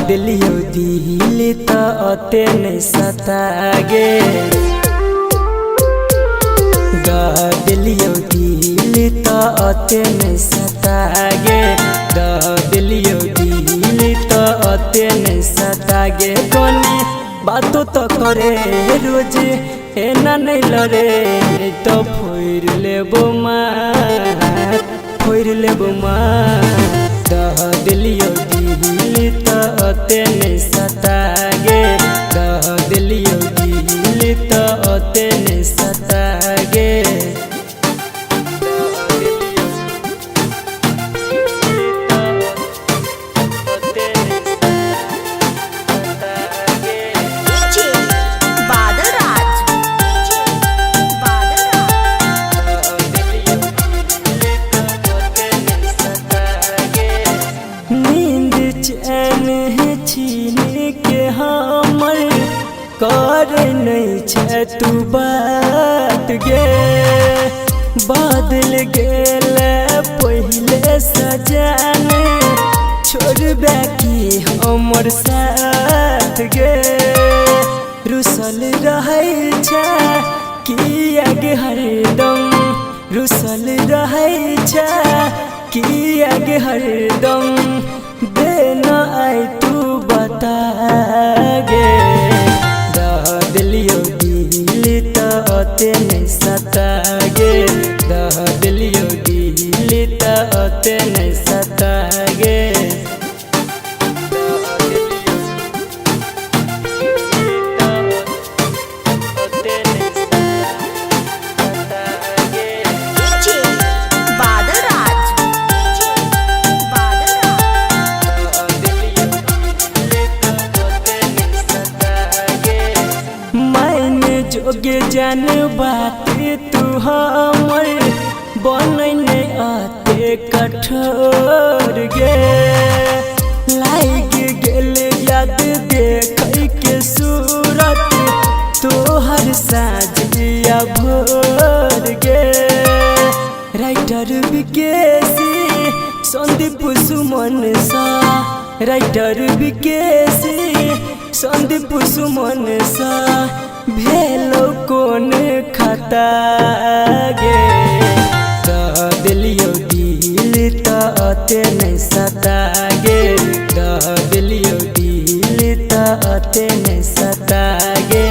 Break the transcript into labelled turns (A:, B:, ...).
A: दिलियो दिल त अते नहीं सतागे गा दिलियो दिल त अते नहीं सतागे गा दिलियो दिल त अते नहीं सतागे कोनी बातों तो करे रोज एना नहीं लरे नहीं तो फोर लेबो मार गा दिलियो दिल त अते नहीं सतागे गा दिलियो दिल त अते नहीं सतागे कर नहीं छे तू बात गे बादल गेले पहले सजाने छोड़बे की हमर साथ गे रुसल रहे छे किया गे हरदम रुसल रहे छे किया गे हरदम देना आई तू बता गे दिलियो दिल त अते नहीं सतागे गा दिलियो दिल त अते नहीं सतागे जोगे जान बात तू हमर बनने आते कठोर गे लाग गेल याद देख के सूरत तोहर साजिया भोर गे राइटर विकेसी संदीप सुमन सा राइटर विकेसी संदीप सुमन सा भेलो कौन खाता गे गा दिलियो दिल त अते नहीं सतागे गा दिलियो दिल त अते नहीं सतागे।